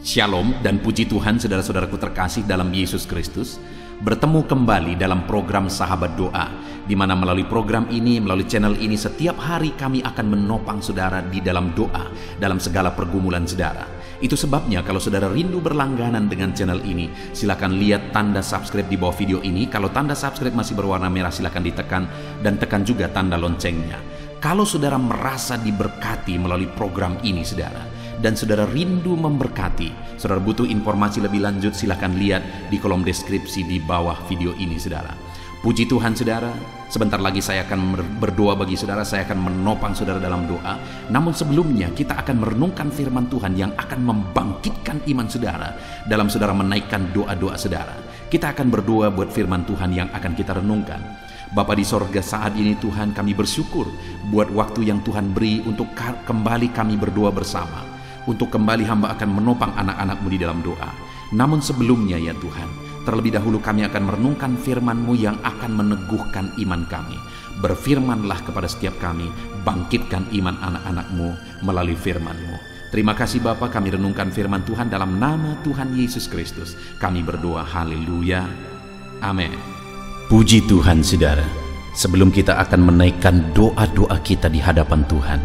Shalom dan puji Tuhan saudara-saudaraku terkasih dalam Yesus Kristus. Bertemu kembali dalam program Sahabat Doa, di mana melalui program ini, melalui channel ini, setiap hari kami akan menopang saudara di dalam doa, dalam segala pergumulan saudara. Itu sebabnya kalau saudara rindu berlangganan dengan channel ini, silakan lihat tanda subscribe di bawah video ini. Kalau tanda subscribe masih berwarna merah, silakan ditekan dan tekan juga tanda loncengnya. Kalau saudara merasa diberkati melalui program ini saudara, dan saudara rindu memberkati, saudara butuh informasi lebih lanjut, silakan lihat di kolom deskripsi di bawah video ini saudara. Puji Tuhan saudara, sebentar lagi saya akan berdoa bagi saudara, saya akan menopang saudara dalam doa. Namun sebelumnya kita akan merenungkan firman Tuhan yang akan membangkitkan iman saudara dalam saudara menaikkan doa-doa saudara. Kita akan berdoa buat firman Tuhan yang akan kita renungkan. Bapa di sorga, saat ini Tuhan kami bersyukur buat waktu yang Tuhan beri untuk kembali kami berdoa bersama, untuk kembali hamba akan menopang anak-anak-Mu di dalam doa. Namun sebelumnya ya Tuhan, terlebih dahulu kami akan merenungkan firman-Mu yang akan meneguhkan iman kami. Berfirmanlah kepada setiap kami, bangkitkan iman anak-anak-Mu melalui firman-Mu. Terima kasih Bapa, kami renungkan firman Tuhan dalam nama Tuhan Yesus Kristus. Kami berdoa, haleluya, amin. Puji Tuhan saudara, sebelum kita akan menaikkan doa-doa kita di hadapan Tuhan,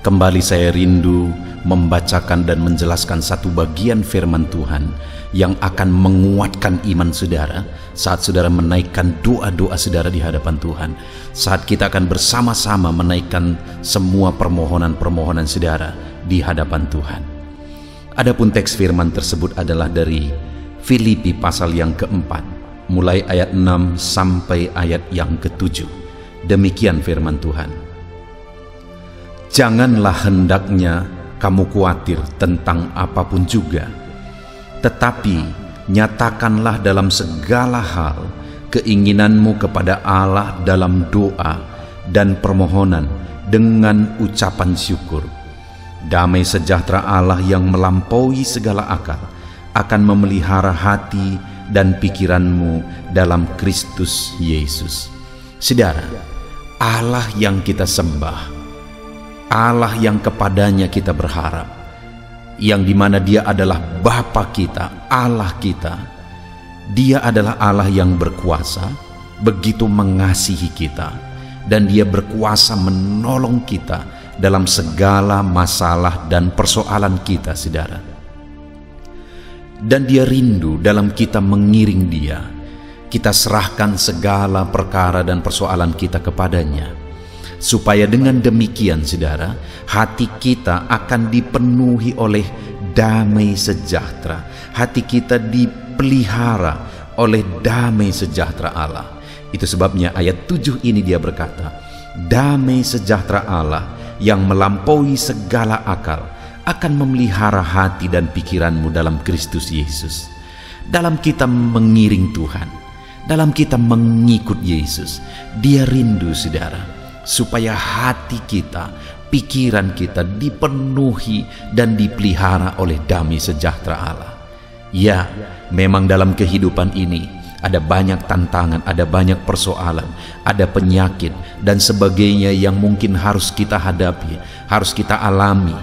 kembali saya rindu membacakan dan menjelaskan satu bagian firman Tuhan yang akan menguatkan iman saudara saat saudara menaikkan doa-doa saudara di hadapan Tuhan. Saat kita akan bersama-sama menaikkan semua permohonan-permohonan saudara di hadapan Tuhan. Adapun teks firman tersebut adalah dari Filipi pasal yang keempat, mulai ayat 6 sampai ayat yang ke-7. Demikian firman Tuhan. Janganlah hendaknya kamu khawatir tentang apapun juga, tetapi nyatakanlah dalam segala hal keinginanmu kepada Allah dalam doa dan permohonan dengan ucapan syukur. Damai sejahtera Allah yang melampaui segala akal akan memelihara hati dan pikiranmu dalam Kristus Yesus. Saudara, Allah yang kita sembah, Allah yang kepadanya kita berharap, yang dimana Dia adalah Bapa kita, Allah kita. Dia adalah Allah yang berkuasa, begitu mengasihi kita, dan Dia berkuasa menolong kita dalam segala masalah dan persoalan kita, saudara. Dan Dia rindu dalam kita mengiring Dia. Kita serahkan segala perkara dan persoalan kita kepadanya, supaya dengan demikian saudara, hati kita akan dipenuhi oleh damai sejahtera. Hati kita dipelihara oleh damai sejahtera Allah. Itu sebabnya ayat 7 ini dia berkata, damai sejahtera Allah yang melampaui segala akal akan memelihara hati dan pikiranmu dalam Kristus Yesus. Dalam kita mengiring Tuhan, dalam kita mengikut Yesus, Dia rindu saudara, supaya hati kita, pikiran kita dipenuhi dan dipelihara oleh damai sejahtera Allah. Ya, memang dalam kehidupan ini ada banyak tantangan, ada banyak persoalan, ada penyakit dan sebagainya yang mungkin harus kita hadapi, harus kita alami,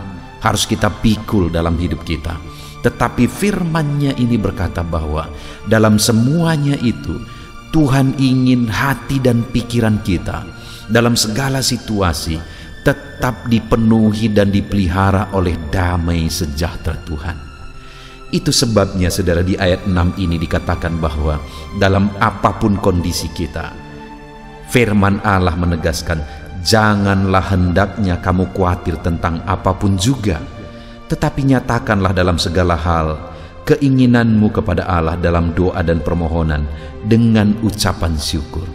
harus kita pikul dalam hidup kita. Tetapi firman-Nya ini berkata bahwa dalam semuanya itu Tuhan ingin hati dan pikiran kita dalam segala situasi tetap dipenuhi dan dipelihara oleh damai sejahtera Tuhan. Itu sebabnya saudara, di ayat 6 ini dikatakan bahwa dalam apapun kondisi kita, firman Allah menegaskan, janganlah hendaknya kamu khawatir tentang apapun juga, tetapi nyatakanlah dalam segala hal keinginanmu kepada Allah dalam doa dan permohonan dengan ucapan syukur.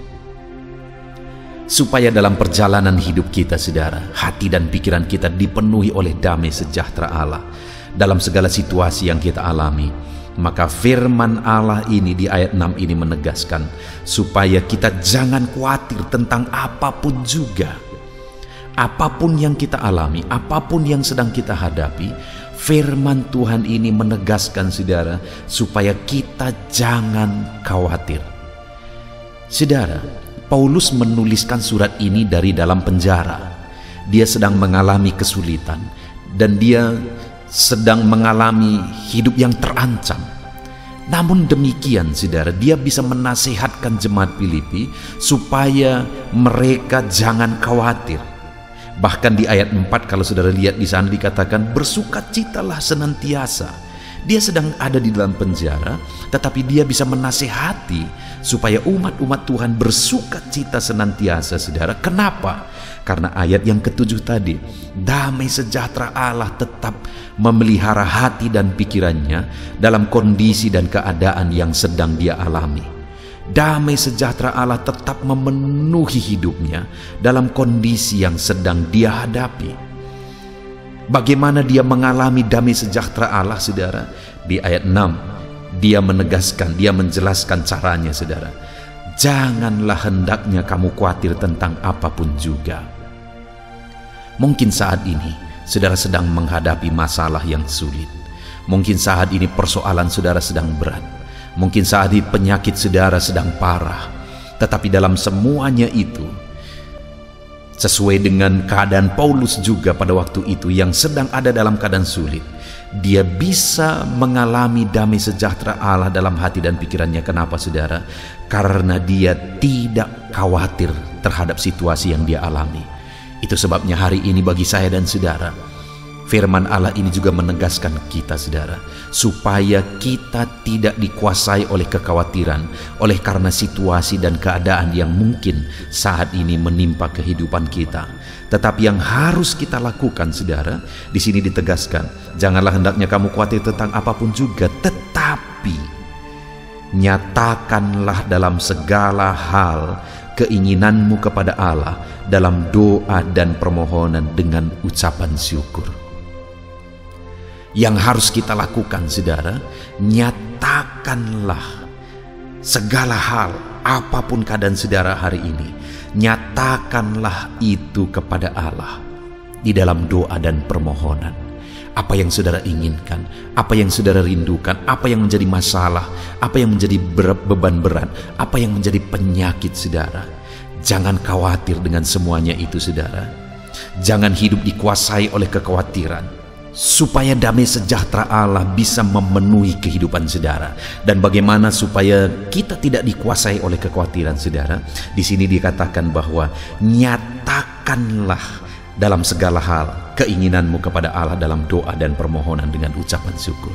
Supaya dalam perjalanan hidup kita saudara, hati dan pikiran kita dipenuhi oleh damai sejahtera Allah dalam segala situasi yang kita alami. Maka firman Allah ini di ayat 6 ini menegaskan supaya kita jangan khawatir tentang apapun juga. Apapun yang kita alami, apapun yang sedang kita hadapi, firman Tuhan ini menegaskan saudara supaya kita jangan khawatir. Saudara, Paulus menuliskan surat ini dari dalam penjara. Dia sedang mengalami kesulitan dan dia sedang mengalami hidup yang terancam. Namun demikian saudara, dia bisa menasihatkan jemaat Filipi supaya mereka jangan khawatir. Bahkan di ayat 4 kalau saudara lihat di sana dikatakan bersukacitalah senantiasa. Dia sedang ada di dalam penjara, tetapi dia bisa menasihati supaya umat-umat Tuhan bersukacita senantiasa saudara. Kenapa? Karena ayat yang ke-7 tadi, damai sejahtera Allah tetap memelihara hati dan pikirannya dalam kondisi dan keadaan yang sedang dia alami. Damai sejahtera Allah tetap memenuhi hidupnya dalam kondisi yang sedang dia hadapi. Bagaimana dia mengalami damai sejahtera Allah saudara? Di ayat 6 dia menegaskan, dia menjelaskan caranya saudara. Janganlah hendaknya kamu khawatir tentang apapun juga. Mungkin saat ini saudara sedang menghadapi masalah yang sulit. Mungkin saat ini persoalan saudara sedang berat. Mungkin saat ini penyakit saudara sedang parah. Tetapi dalam semuanya itu, sesuai dengan keadaan Paulus juga pada waktu itu yang sedang ada dalam keadaan sulit, dia bisa mengalami damai sejahtera Allah dalam hati dan pikirannya. Kenapa saudara? Karena dia tidak khawatir terhadap situasi yang dia alami. Itu sebabnya hari ini bagi saya dan saudara, firman Allah ini juga menegaskan kita saudara, supaya kita tidak dikuasai oleh kekhawatiran oleh karena situasi dan keadaan yang mungkin saat ini menimpa kehidupan kita. Tetapi yang harus kita lakukan saudara, di sini ditegaskan, janganlah hendaknya kamu khawatir tentang apapun juga, tetapi nyatakanlah dalam segala hal keinginanmu kepada Allah dalam doa dan permohonan dengan ucapan syukur. Yang harus kita lakukan saudara, nyatakanlah segala hal, apapun keadaan saudara hari ini, nyatakanlah itu kepada Allah di dalam doa dan permohonan. Apa yang saudara inginkan, apa yang saudara rindukan, apa yang menjadi masalah, apa yang menjadi beban berat, apa yang menjadi penyakit saudara. Jangan khawatir dengan semuanya itu saudara. Jangan hidup dikuasai oleh kekhawatiran, supaya damai sejahtera Allah bisa memenuhi kehidupan saudara. Dan bagaimana supaya kita tidak dikuasai oleh kekhawatiran saudara? Di sini dikatakan bahwa nyatakanlah dalam segala hal keinginanmu kepada Allah dalam doa dan permohonan dengan ucapan syukur.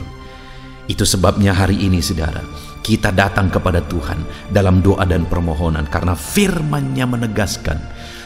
Itu sebabnya hari ini saudara, kita datang kepada Tuhan dalam doa dan permohonan, karena firman-Nya menegaskan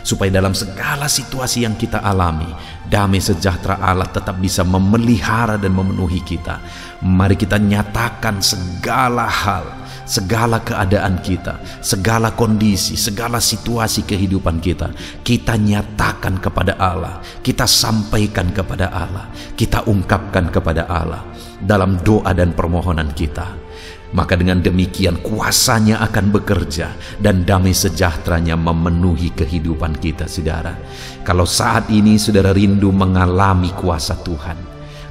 supaya dalam segala situasi yang kita alami, damai sejahtera Allah tetap bisa memelihara dan memenuhi kita. Mari kita nyatakan segala hal, segala keadaan kita, segala kondisi, segala situasi kehidupan kita, kita nyatakan kepada Allah, kita sampaikan kepada Allah, kita ungkapkan kepada Allah dalam doa dan permohonan kita. Maka dengan demikian kuasanya akan bekerja dan damai sejahteranya memenuhi kehidupan kita saudara. Kalau saat ini saudara rindu mengalami kuasa Tuhan,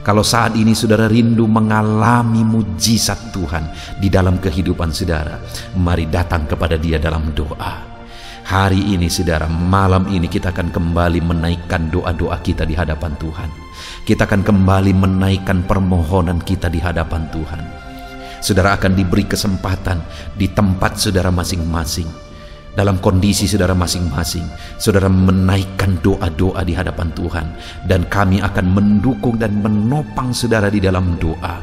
kalau saat ini saudara rindu mengalami mujizat Tuhan di dalam kehidupan saudara, mari datang kepada Dia dalam doa. Hari ini saudara, malam ini kita akan kembali menaikkan doa-doa kita di hadapan Tuhan. Kita akan kembali menaikkan permohonan kita di hadapan Tuhan. Saudara akan diberi kesempatan di tempat saudara masing-masing, dalam kondisi saudara masing-masing, saudara menaikkan doa-doa di hadapan Tuhan, dan kami akan mendukung dan menopang saudara di dalam doa.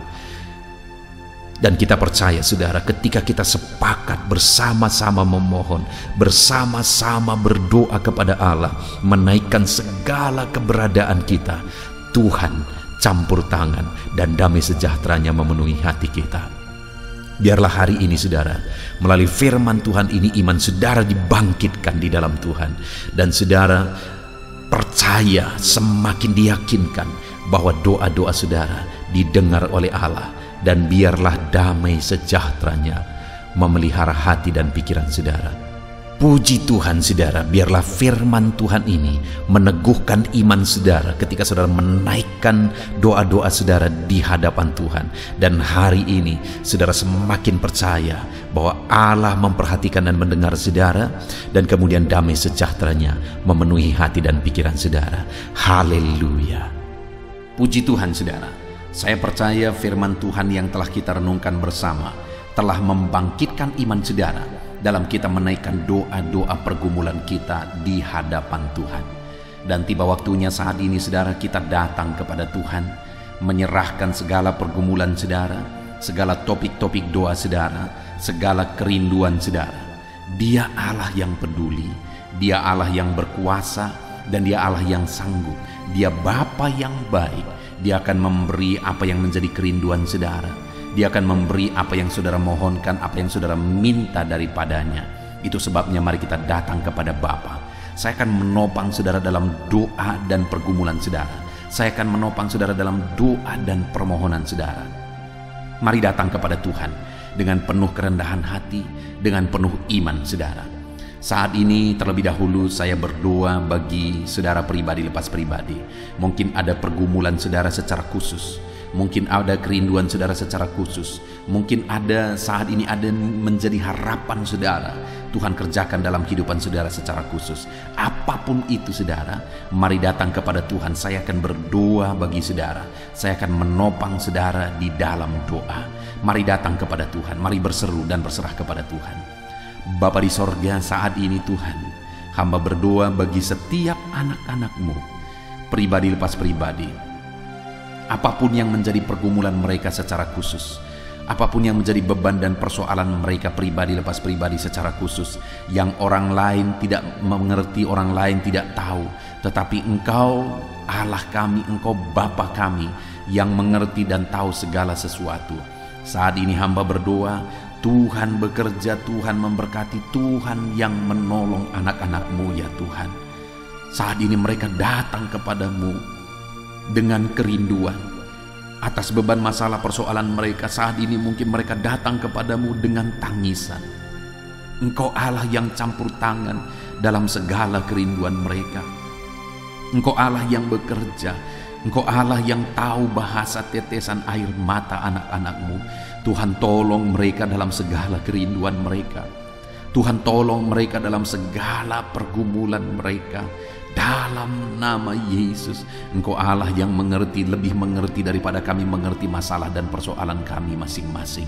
Dan kita percaya saudara, ketika kita sepakat bersama-sama memohon, bersama-sama berdoa kepada Allah, menaikkan segala keberadaan kita, Tuhan campur tangan dan damai sejahteranya memenuhi hati kita. Biarlah hari ini saudara, melalui firman Tuhan ini iman saudara dibangkitkan di dalam Tuhan, dan saudara percaya, semakin diyakinkan bahwa doa-doa saudara didengar oleh Allah, dan biarlah damai sejahteranya memelihara hati dan pikiran saudara. Puji Tuhan saudara, biarlah firman Tuhan ini meneguhkan iman saudara ketika saudara menaikkan doa-doa saudara di hadapan Tuhan. Dan hari ini saudara semakin percaya bahwa Allah memperhatikan dan mendengar saudara, dan kemudian damai sejahteranya memenuhi hati dan pikiran saudara. Haleluya. Puji Tuhan saudara. Saya percaya firman Tuhan yang telah kita renungkan bersama telah membangkitkan iman saudara dalam kita menaikkan doa-doa pergumulan kita di hadapan Tuhan. Dan tiba waktunya saat ini saudara, kita datang kepada Tuhan, menyerahkan segala pergumulan saudara, segala topik-topik doa saudara, segala kerinduan saudara. Dia Allah yang peduli, Dia Allah yang berkuasa, dan Dia Allah yang sanggup. Dia Bapa yang baik. Dia akan memberi apa yang menjadi kerinduan saudara. Dia akan memberi apa yang saudara mohonkan, apa yang saudara minta daripadanya. Itu sebabnya mari kita datang kepada Bapa. Saya akan menopang saudara dalam doa dan pergumulan saudara. Saya akan menopang saudara dalam doa dan permohonan saudara. Mari datang kepada Tuhan dengan penuh kerendahan hati, dengan penuh iman saudara. Saat ini terlebih dahulu saya berdoa bagi saudara pribadi lepas pribadi. Mungkin ada pergumulan saudara secara khusus. Mungkin ada kerinduan saudara secara khusus. Mungkin ada saat ini ada menjadi harapan saudara. Tuhan kerjakan dalam kehidupan saudara secara khusus. Apapun itu saudara, mari datang kepada Tuhan. Saya akan berdoa bagi saudara. Saya akan menopang saudara di dalam doa. Mari datang kepada Tuhan. Mari berseru dan berserah kepada Tuhan. Bapa di sorga, saat ini Tuhan, hamba berdoa bagi setiap anak-anak-Mu, pribadi lepas pribadi. Apapun yang menjadi pergumulan mereka secara khusus, apapun yang menjadi beban dan persoalan mereka pribadi lepas pribadi secara khusus, yang orang lain tidak mengerti, orang lain tidak tahu, tetapi Engkau Allah kami, Engkau Bapa kami yang mengerti dan tahu segala sesuatu. Saat ini hamba berdoa, Tuhan bekerja, Tuhan memberkati, Tuhan yang menolong anak-anak-Mu ya Tuhan. Saat ini mereka datang kepadamu dengan kerinduan atas beban masalah persoalan mereka. Saat ini mungkin mereka datang kepadamu dengan tangisan. Engkau Allah yang campur tangan dalam segala kerinduan mereka. Engkau Allah yang bekerja. Engkau Allah yang tahu bahasa tetesan air mata anak-anak-Mu. Tuhan tolong mereka dalam segala kerinduan mereka. Tuhan tolong mereka dalam segala pergumulan mereka. Dalam nama Yesus, Engkau Allah yang mengerti, lebih mengerti daripada kami mengerti masalah dan persoalan kami masing-masing.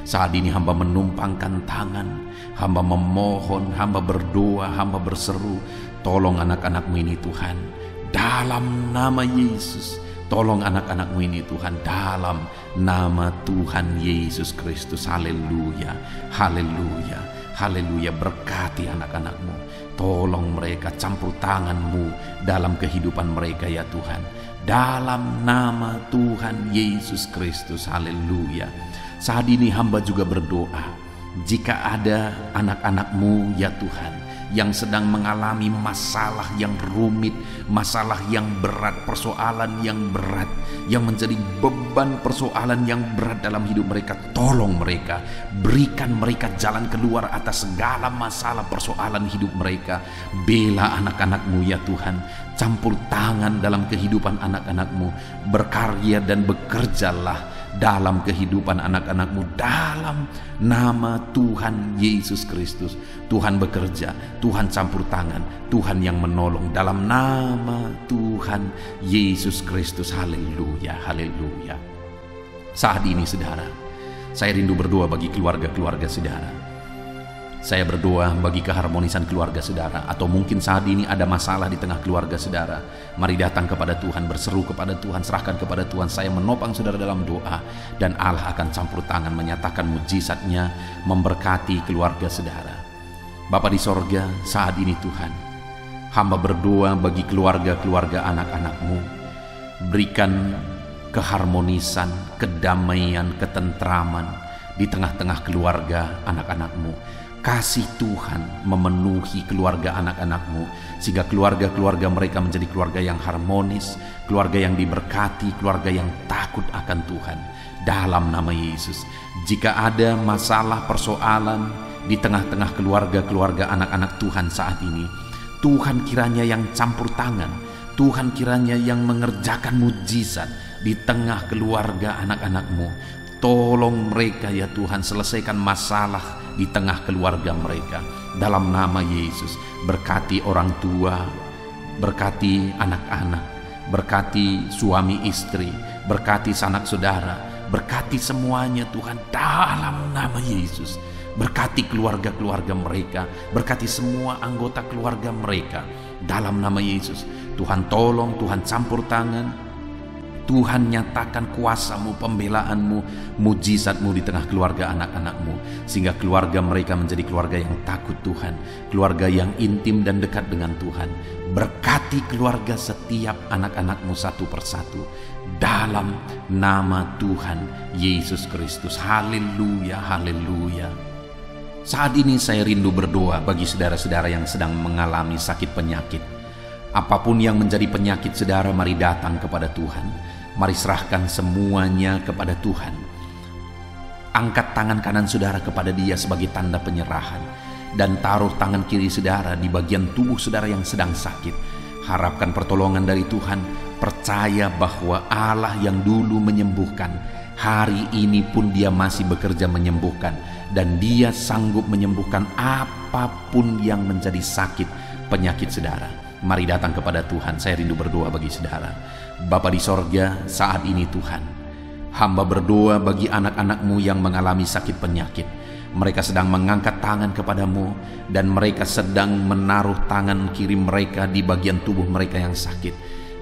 Saat ini hamba menumpangkan tangan, hamba memohon, hamba berdoa, hamba berseru, tolong anak-anak-Mu ini Tuhan. Dalam nama Yesus, tolong anak-anak-Mu ini Tuhan, dalam nama Tuhan Yesus Kristus. Haleluya, haleluya, haleluya. Berkati anak-anak-Mu, tolong mereka, campur tangan-Mu dalam kehidupan mereka ya Tuhan. Dalam nama Tuhan Yesus Kristus, haleluya. Saat ini hamba juga berdoa, jika ada anak-anak-Mu ya Tuhan yang sedang mengalami masalah yang rumit, masalah yang berat, persoalan yang berat, yang menjadi beban persoalan yang berat dalam hidup mereka, tolong mereka, berikan mereka jalan keluar atas segala masalah persoalan hidup mereka. Bela anak-anak-Mu ya Tuhan, campur tangan dalam kehidupan anak-anak-Mu, berkarya dan bekerjalah dalam kehidupan anak-anak-Mu dalam nama Tuhan Yesus Kristus. Tuhan bekerja, Tuhan campur tangan, Tuhan yang menolong dalam nama Tuhan Yesus Kristus. Haleluya, haleluya. Saat ini saudara, saya rindu berdoa bagi keluarga-keluarga saudara. Saya berdoa bagi keharmonisan keluarga saudara. Atau mungkin saat ini ada masalah di tengah keluarga saudara. Mari datang kepada Tuhan, berseru kepada Tuhan, serahkan kepada Tuhan. Saya menopang saudara dalam doa, dan Allah akan campur tangan menyatakan mujizatnya, memberkati keluarga saudara. Bapa di sorga, saat ini Tuhan, hamba berdoa bagi keluarga-keluarga anak-anak-Mu. Berikan keharmonisan, kedamaian, ketentraman di tengah-tengah keluarga anak-anak-Mu. Kasih Tuhan memenuhi keluarga anak-anak-Mu, sehingga keluarga-keluarga mereka menjadi keluarga yang harmonis, keluarga yang diberkati, keluarga yang takut akan Tuhan. Dalam nama Yesus, jika ada masalah persoalan di tengah-tengah keluarga-keluarga anak-anak Tuhan saat ini, Tuhan kiranya yang campur tangan, Tuhan kiranya yang mengerjakan mujizat di tengah keluarga anak-anak-Mu. Tolong mereka ya Tuhan, selesaikan masalah di tengah keluarga mereka. Dalam nama Yesus, berkati orang tua, berkati anak-anak, berkati suami istri, berkati sanak saudara, berkati semuanya Tuhan dalam nama Yesus. Berkati keluarga-keluarga mereka, berkati semua anggota keluarga mereka dalam nama Yesus. Tuhan tolong, Tuhan campur tangan, Tuhan nyatakan kuasa-Mu, pembelaan-Mu, mujizat-Mu di tengah keluarga anak-anak-Mu, sehingga keluarga mereka menjadi keluarga yang takut Tuhan, keluarga yang intim dan dekat dengan Tuhan. Berkati keluarga setiap anak-anak-Mu satu persatu dalam nama Tuhan Yesus Kristus. Haleluya, haleluya. Saat ini saya rindu berdoa bagi saudara-saudara yang sedang mengalami sakit penyakit. Apapun yang menjadi penyakit saudara, mari datang kepada Tuhan. Mari serahkan semuanya kepada Tuhan. Angkat tangan kanan saudara kepada Dia sebagai tanda penyerahan, dan taruh tangan kiri saudara di bagian tubuh saudara yang sedang sakit. Harapkan pertolongan dari Tuhan. Percaya bahwa Allah yang dulu menyembuhkan, hari ini pun Dia masih bekerja menyembuhkan, dan Dia sanggup menyembuhkan apapun yang menjadi sakit penyakit saudara. Mari datang kepada Tuhan. Saya rindu berdoa bagi saudara. Bapa di sorga, saat ini Tuhan, hamba berdoa bagi anak-anak-Mu yang mengalami sakit penyakit. Mereka sedang mengangkat tangan kepadamu, dan mereka sedang menaruh tangan kiri mereka di bagian tubuh mereka yang sakit.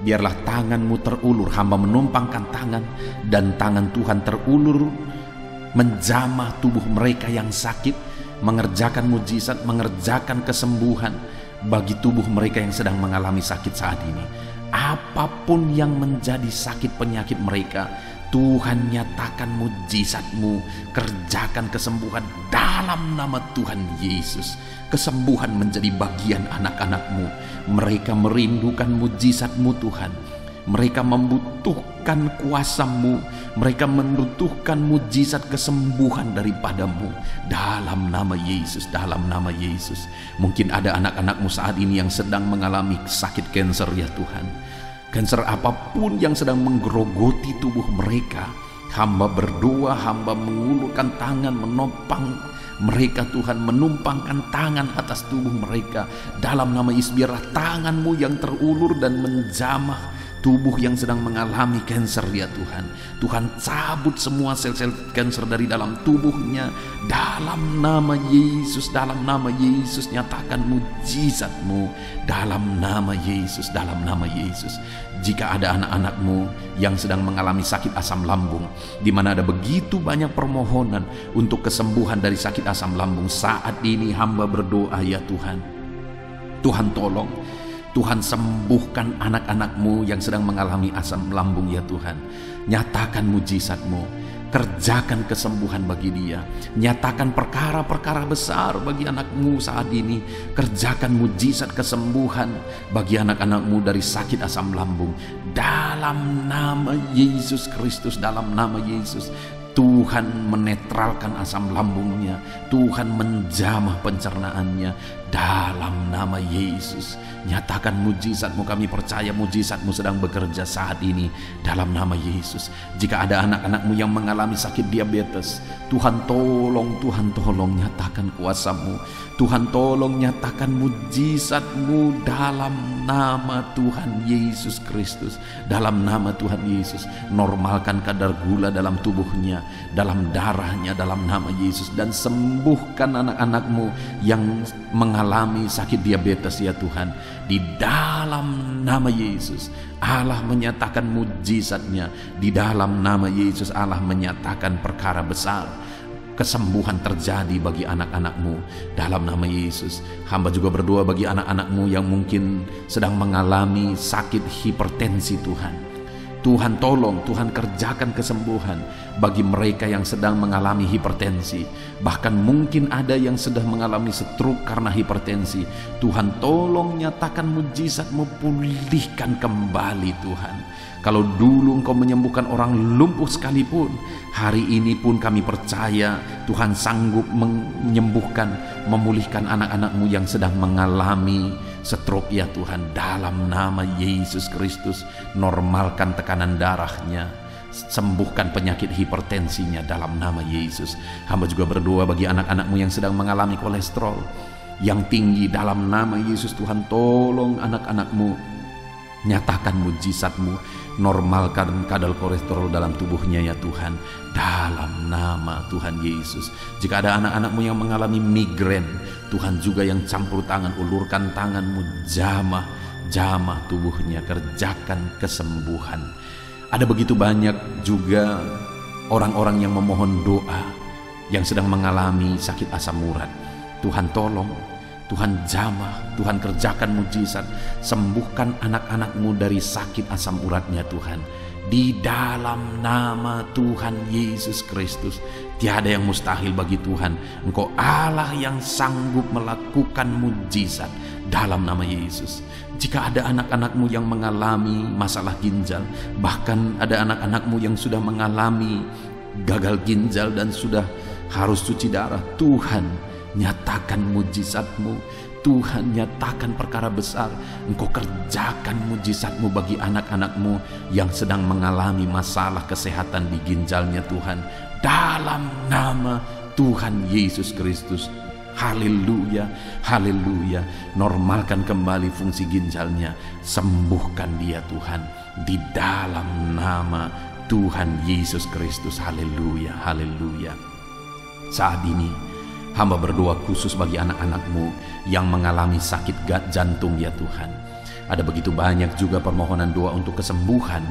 Biarlah tangan-Mu terulur. Hamba menumpangkan tangan, dan tangan Tuhan terulur menjamah tubuh mereka yang sakit, mengerjakan mujizat, mengerjakan kesembuhan bagi tubuh mereka yang sedang mengalami sakit saat ini. Apapun yang menjadi sakit penyakit mereka, Tuhan nyatakan mujizat-Mu, kerjakan kesembuhan dalam nama Tuhan Yesus. Kesembuhan menjadi bagian anak-anak-Mu. Mereka merindukan mujizat-Mu Tuhan. Mereka membutuhkan kuasa-Mu. Mereka membutuhkan mujizat kesembuhan daripada-Mu. Dalam nama Yesus, dalam nama Yesus. Mungkin ada anak-anak-Mu saat ini yang sedang mengalami sakit kanker ya Tuhan. Kanker apapun yang sedang menggerogoti tubuh mereka, hamba berdoa, hamba mengulurkan tangan, menopang mereka Tuhan, menumpangkan tangan atas tubuh mereka. Dalam nama Yesus, biarlah tangan-Mu yang terulur dan menjamah tubuh yang sedang mengalami kanker ya Tuhan. Tuhan cabut semua sel-sel kanker dari dalam tubuhnya. Dalam nama Yesus, dalam nama Yesus, nyatakan mujizat-Mu. Dalam nama Yesus, dalam nama Yesus. Jika ada anak-anak-Mu yang sedang mengalami sakit asam lambung, di mana ada begitu banyak permohonan untuk kesembuhan dari sakit asam lambung, saat ini hamba berdoa ya Tuhan. Tuhan tolong, Tuhan sembuhkan anak-anak-Mu yang sedang mengalami asam lambung ya Tuhan. Nyatakan mujizat-Mu, kerjakan kesembuhan bagi dia. Nyatakan perkara-perkara besar bagi anak-Mu saat ini. Kerjakan mujizat kesembuhan bagi anak-anak-Mu dari sakit asam lambung. Dalam nama Yesus Kristus, dalam nama Yesus. Tuhan menetralkan asam lambungnya. Tuhan menjamah pencernaannya. Dalam nama Yesus, nyatakan mujizat-Mu. Kami percaya mujizat-Mu sedang bekerja saat ini. Dalam nama Yesus. Jika ada anak-anak-Mu yang mengalami sakit diabetes, Tuhan tolong, Tuhan tolong, nyatakan kuasa-Mu. Tuhan tolong, nyatakan mujizat-Mu dalam nama Tuhan Yesus Kristus. Dalam nama Tuhan Yesus, normalkan kadar gula dalam tubuhnya, dalam darahnya, dalam nama Yesus. Dan sembuhkan anak-anak-Mu yang mengalami sakit diabetes ya Tuhan. Di dalam nama Yesus, Allah menyatakan mujizat-Nya. Di dalam nama Yesus, Allah menyatakan perkara besar. Kesembuhan terjadi bagi anak-anak-Mu dalam nama Yesus. Hamba juga berdoa bagi anak-anak-Mu yang mungkin sedang mengalami sakit hipertensi Tuhan. Tuhan tolong, Tuhan kerjakan kesembuhan bagi mereka yang sedang mengalami hipertensi. Bahkan mungkin ada yang sedang mengalami stroke karena hipertensi. Tuhan tolong, nyatakan mujizat-Mu, pulihkan kembali Tuhan. Kalau dulu Engkau menyembuhkan orang lumpuh sekalipun, hari ini pun kami percaya Tuhan sanggup menyembuhkan, memulihkan anak-anak-Mu yang sedang mengalami stroke ya Tuhan. Dalam nama Yesus Kristus, normalkan tekanan darahnya, sembuhkan penyakit hipertensinya dalam nama Yesus. Hamba juga berdoa bagi anak-anak-Mu yang sedang mengalami kolesterol yang tinggi. Dalam nama Yesus, Tuhan tolong anak-anak-Mu Nyatakan mujizat-Mu, normalkan kadar kolesterol dalam tubuhnya ya Tuhan, dalam nama Tuhan Yesus. Jika ada anak-anak-Mu yang mengalami migrain, Tuhan juga yang campur tangan, ulurkan tangan-Mu, jamah tubuhnya, kerjakan kesembuhan. Ada begitu banyak juga orang-orang yang memohon doa, yang sedang mengalami sakit asam urat. Tuhan tolong, Tuhan jamah, Tuhan kerjakan mujizat, sembuhkan anak-anak-Mu dari sakit asam uratnya Tuhan. Di dalam nama Tuhan Yesus Kristus, tiada yang mustahil bagi Tuhan. Engkau Allah yang sanggup melakukan mujizat dalam nama Yesus. Jika ada anak-anak-Mu yang mengalami masalah ginjal, bahkan ada anak-anak-Mu yang sudah mengalami gagal ginjal dan sudah harus cuci darah, Tuhan nyatakan mujizat-Mu, Tuhan nyatakan perkara besar. Engkau kerjakan mujizat-Mu bagi anak-anak-Mu yang sedang mengalami masalah kesehatan di ginjalnya Tuhan, dalam nama Tuhan Yesus Kristus. Haleluya, haleluya. Normalkan kembali fungsi ginjalnya, sembuhkan dia Tuhan, di dalam nama Tuhan Yesus Kristus. Haleluya, haleluya. Saat ini hamba berdoa khusus bagi anak-anak-Mu yang mengalami sakit jantung ya Tuhan. Ada begitu banyak juga permohonan doa untuk kesembuhan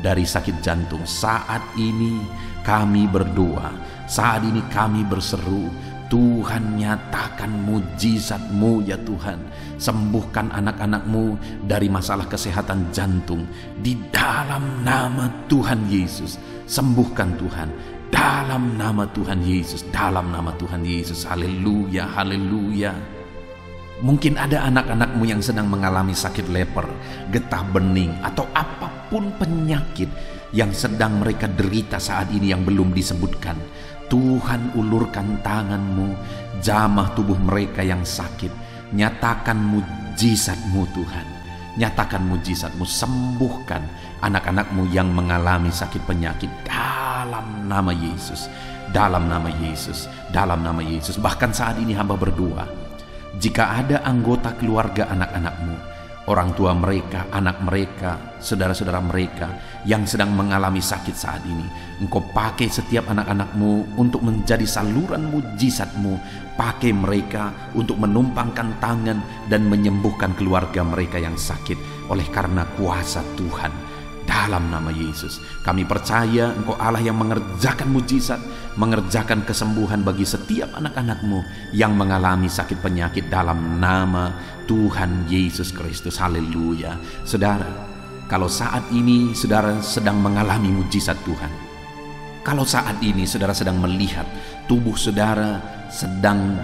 dari sakit jantung. Saat ini kami berdoa, saat ini kami berseru, Tuhan nyatakan mujizat-Mu ya Tuhan. Sembuhkan anak-anak-Mu dari masalah kesehatan jantung, di dalam nama Tuhan Yesus. Sembuhkan Tuhan, dalam nama Tuhan Yesus, dalam nama Tuhan Yesus. Haleluya, haleluya. Mungkin ada anak-anak-Mu yang sedang mengalami sakit leper, getah bening, atau apapun penyakit yang sedang mereka derita saat ini yang belum disebutkan. Tuhan ulurkan tangan-Mu, jamah tubuh mereka yang sakit. Nyatakan mujizat-Mu Tuhan, nyatakan mujizat-Mu, sembuhkan anak-anak-Mu yang mengalami sakit penyakit dalam nama Yesus, dalam nama Yesus, dalam nama Yesus. Bahkan saat ini hamba berdoa, jika ada anggota keluarga anak-anak-Mu, orang tua mereka, anak mereka, saudara-saudara mereka yang sedang mengalami sakit saat ini, Engkau pakai setiap anak-anak-Mu untuk menjadi saluran mujizat-Mu. Pakai mereka untuk menumpangkan tangan dan menyembuhkan keluarga mereka yang sakit oleh karena kuasa Tuhan. Dalam nama Yesus, kami percaya Engkau Allah yang mengerjakan mujizat, mengerjakan kesembuhan bagi setiap anak-anak-Mu yang mengalami sakit penyakit dalam nama Tuhan Yesus Kristus. Haleluya. Saudara, kalau saat ini saudara sedang mengalami mujizat Tuhan, kalau saat ini saudara sedang melihat tubuh saudara sedang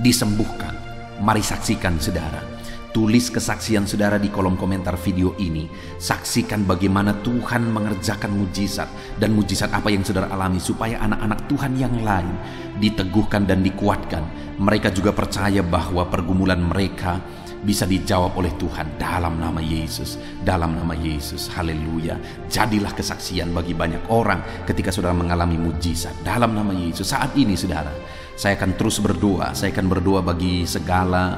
disembuhkan, mari saksikan saudara. Tulis kesaksian saudara di kolom komentar video ini. Saksikan bagaimana Tuhan mengerjakan mujizat, dan mujizat apa yang saudara alami, supaya anak-anak Tuhan yang lain diteguhkan dan dikuatkan. Mereka juga percaya bahwa pergumulan mereka bisa dijawab oleh Tuhan dalam nama Yesus, dalam nama Yesus. Haleluya. Jadilah kesaksian bagi banyak orang ketika saudara mengalami mujizat dalam nama Yesus. Saat ini saudara, saya akan terus berdoa. Saya akan berdoa bagi segala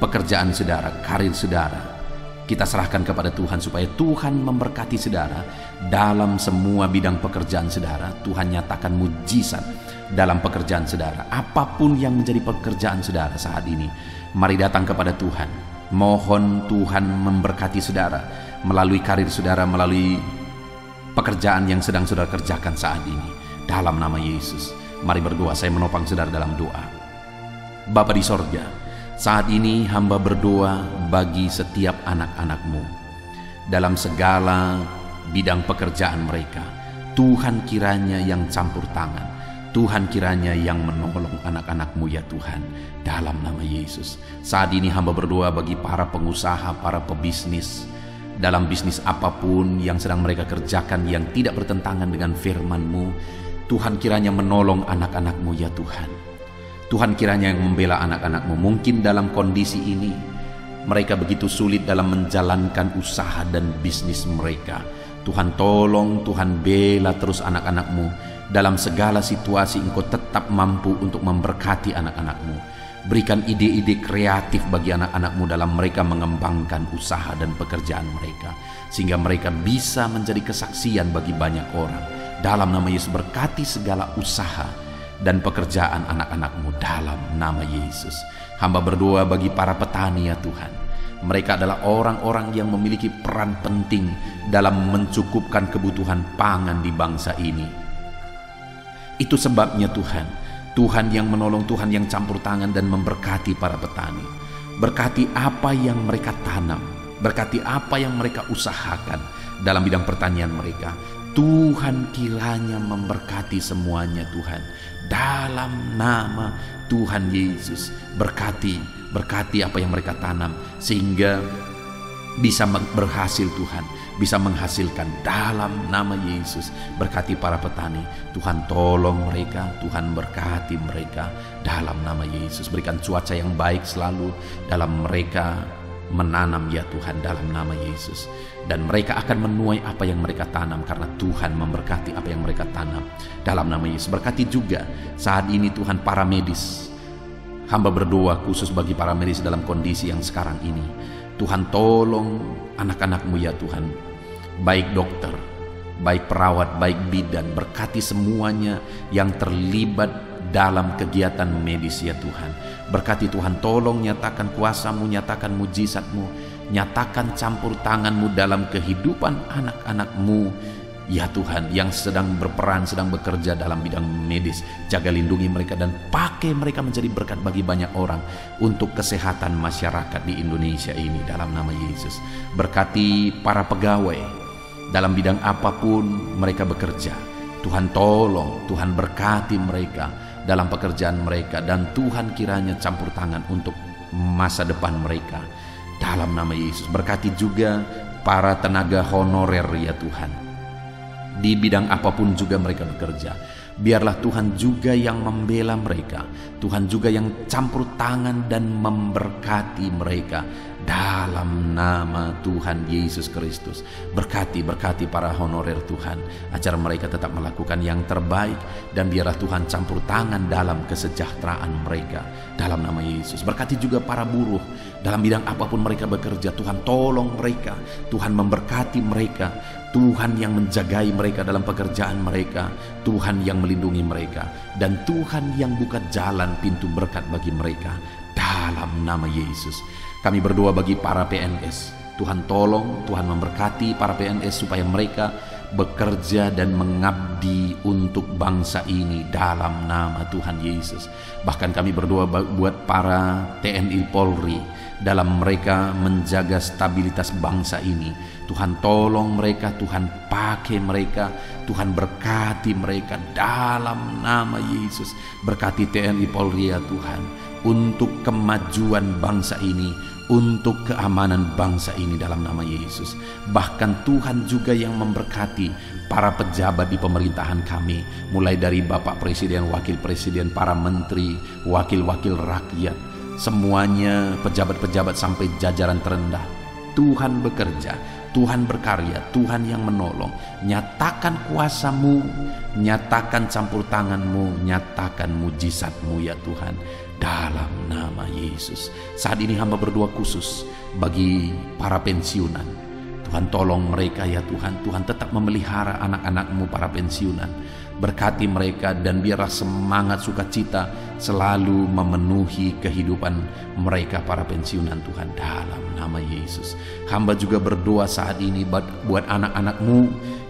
pekerjaan saudara, karir saudara. Kita serahkan kepada Tuhan supaya Tuhan memberkati saudara dalam semua bidang pekerjaan saudara. Tuhan nyatakan mujizat dalam pekerjaan saudara. Apapun yang menjadi pekerjaan saudara saat ini, mari datang kepada Tuhan. Mohon Tuhan memberkati saudara melalui karir saudara, melalui pekerjaan yang sedang saudara kerjakan saat ini. Dalam nama Yesus, mari berdoa. Saya menopang saudara dalam doa. Bapa di sorga, saat ini hamba berdoa bagi setiap anak-anak-Mu dalam segala bidang pekerjaan mereka. Tuhan kiranya yang campur tangan, Tuhan kiranya yang menolong anak-anak-Mu ya Tuhan, dalam nama Yesus. Saat ini hamba berdoa bagi para pengusaha, para pebisnis, dalam bisnis apapun yang sedang mereka kerjakan yang tidak bertentangan dengan firman-Mu. Tuhan kiranya menolong anak-anak-Mu ya Tuhan. Tuhan kiranya yang membela anak-anak-Mu. Mungkin dalam kondisi ini mereka begitu sulit dalam menjalankan usaha dan bisnis mereka. Tuhan tolong, Tuhan bela terus anak-anak-Mu. Dalam segala situasi Engkau tetap mampu untuk memberkati anak-anak-Mu. Berikan ide-ide kreatif bagi anak-anak-Mu dalam mereka mengembangkan usaha dan pekerjaan mereka, sehingga mereka bisa menjadi kesaksian bagi banyak orang. Dalam nama Yesus, berkati segala usaha dan pekerjaan anak-anak-Mu dalam nama Yesus. Hamba berdoa bagi para petani ya Tuhan. Mereka adalah orang-orang yang memiliki peran penting dalam mencukupkan kebutuhan pangan di bangsa ini. Itu sebabnya Tuhan yang menolong, Tuhan yang campur tangan dan memberkati para petani. Berkati apa yang mereka tanam, berkati apa yang mereka usahakan dalam bidang pertanian mereka. Tuhan kiranya memberkati semuanya Tuhan. Dalam nama Tuhan Yesus, berkati apa yang mereka tanam sehingga bisa berhasil Tuhan, bisa menghasilkan dalam nama Yesus. Berkati para petani, Tuhan tolong mereka, Tuhan berkati mereka dalam nama Yesus. Berikan cuaca yang baik selalu dalam mereka menanam ya Tuhan dalam nama Yesus. Dan mereka akan menuai apa yang mereka tanam karena Tuhan memberkati apa yang mereka tanam dalam nama Yesus. Berkati juga saat ini Tuhan para medis. Hamba berdoa khusus bagi para medis dalam kondisi yang sekarang ini. Tuhan tolong anak-anak-Mu ya Tuhan, baik dokter, baik perawat, baik bidan. Berkati semuanya yang terlibat dalam kegiatan medis ya Tuhan. Berkati Tuhan, tolong nyatakan kuasa-Mu, nyatakan mujizat-Mu, nyatakan campur tangan-Mu dalam kehidupan anak-anak-Mu ya Tuhan, yang sedang berperan, sedang bekerja dalam bidang medis. Jaga lindungi mereka dan pakai mereka menjadi berkat bagi banyak orang untuk kesehatan masyarakat di Indonesia ini dalam nama Yesus. Berkati para pegawai dalam bidang apapun mereka bekerja. Tuhan tolong, Tuhan berkati mereka dalam pekerjaan mereka, dan Tuhan kiranya campur tangan untuk masa depan mereka dalam nama Yesus. Berkati juga para tenaga honorer ya Tuhan, di bidang apapun juga mereka bekerja. Biarlah Tuhan juga yang membela mereka, Tuhan juga yang campur tangan dan memberkati mereka dalam nama Tuhan Yesus Kristus. Berkati para honorer Tuhan, agar mereka tetap melakukan yang terbaik, dan biarlah Tuhan campur tangan dalam kesejahteraan mereka dalam nama Yesus. Berkati juga para buruh dalam bidang apapun mereka bekerja. Tuhan tolong mereka, Tuhan memberkati mereka, Tuhan yang menjagai mereka dalam pekerjaan mereka, Tuhan yang melindungi mereka, dan Tuhan yang buka jalan pintu berkat bagi mereka dalam nama Yesus. Kami berdoa bagi para PNS. Tuhan tolong, Tuhan memberkati para PNS supaya mereka bekerja dan mengabdi untuk bangsa ini dalam nama Tuhan Yesus. Bahkan kami berdoa buat para TNI Polri dalam mereka menjaga stabilitas bangsa ini. Tuhan tolong mereka, Tuhan pakai mereka, Tuhan berkati mereka dalam nama Yesus. Berkati TNI Polri ya Tuhan, untuk kemajuan bangsa ini, untuk keamanan bangsa ini dalam nama Yesus. Bahkan Tuhan juga yang memberkati para pejabat di pemerintahan kami, mulai dari Bapak Presiden, Wakil Presiden, para menteri, wakil-wakil rakyat, semuanya pejabat-pejabat sampai jajaran terendah. Tuhan bekerja, Tuhan berkarya, Tuhan yang menolong. Nyatakan kuasa-Mu, nyatakan campur tangan-Mu, nyatakan mujizat-Mu ya Tuhan dalam nama Yesus. Saat ini hamba berdoa khusus bagi para pensiunan. Tuhan tolong mereka ya Tuhan. Tuhan tetap memelihara anak-anak-Mu para pensiunan. Berkati mereka dan biarlah semangat sukacita selalu memenuhi kehidupan mereka para pensiunan Tuhan dalam nama Yesus. Hamba juga berdoa saat ini buat anak-anak-Mu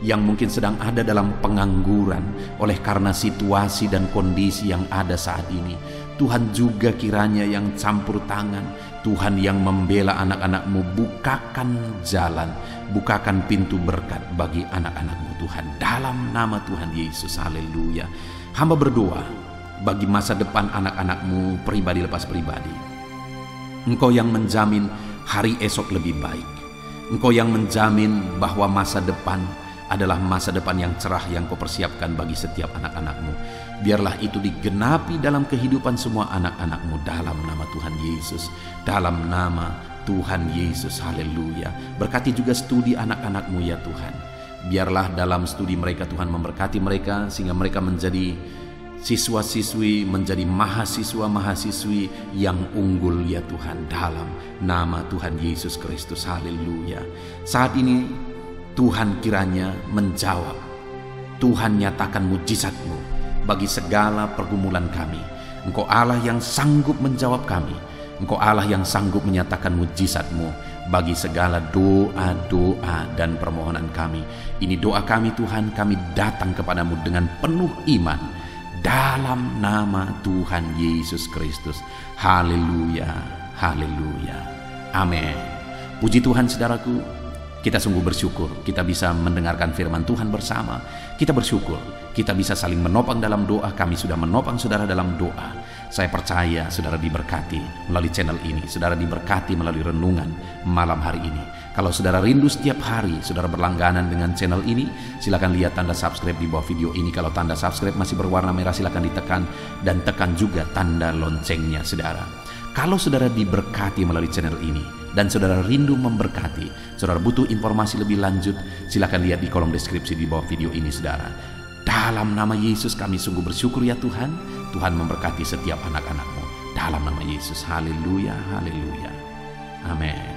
yang mungkin sedang ada dalam pengangguran oleh karena situasi dan kondisi yang ada saat ini. Tuhan juga kiranya yang campur tangan, Tuhan yang membela anak-anak-Mu, bukakan jalan, bukakan pintu berkat bagi anak-anak-Mu Tuhan dalam nama Tuhan Yesus. Haleluya. Hamba berdoa bagi masa depan anak-anak-Mu pribadi lepas pribadi. Engkau yang menjamin hari esok lebih baik. Engkau yang menjamin bahwa masa depan adalah masa depan yang cerah yang Kau persiapkan bagi setiap anak-anak-Mu. Biarlah itu digenapi dalam kehidupan semua anak-anak-Mu dalam nama Tuhan Yesus. Dalam nama Tuhan Yesus, haleluya. Berkati juga studi anak-anak-Mu ya Tuhan. Biarlah dalam studi mereka Tuhan memberkati mereka, sehingga mereka menjadi siswa-siswi menjadi mahasiswa-mahasiswi yang unggul ya Tuhan, dalam nama Tuhan Yesus Kristus. Haleluya. Saat ini Tuhan kiranya menjawab. Tuhan nyatakan mujizat-Mu bagi segala pergumulan kami. Engkau Allah yang sanggup menjawab kami. Engkau Allah yang sanggup menyatakan mujizat-Mu bagi segala doa-doa dan permohonan kami. Ini doa kami Tuhan, kami datang kepadamu dengan penuh iman dalam nama Tuhan Yesus Kristus. Haleluya, haleluya, amin. Puji Tuhan saudaraku, kita sungguh bersyukur kita bisa mendengarkan firman Tuhan bersama. Kita bersyukur kita bisa saling menopang dalam doa. Kami sudah menopang saudara dalam doa. Saya percaya saudara diberkati melalui channel ini. Saudara diberkati melalui renungan malam hari ini. Kalau saudara rindu setiap hari saudara berlangganan dengan channel ini, silakan lihat tanda subscribe di bawah video ini. Kalau tanda subscribe masih berwarna merah, silakan ditekan dan tekan juga tanda loncengnya saudara. Kalau saudara diberkati melalui channel ini dan saudara rindu memberkati, saudara butuh informasi lebih lanjut, silakan lihat di kolom deskripsi di bawah video ini saudara. Dalam nama Yesus kami sungguh bersyukur ya Tuhan. Tuhan memberkati setiap anak-anak-Mu dalam nama Yesus. Haleluya, haleluya, amin.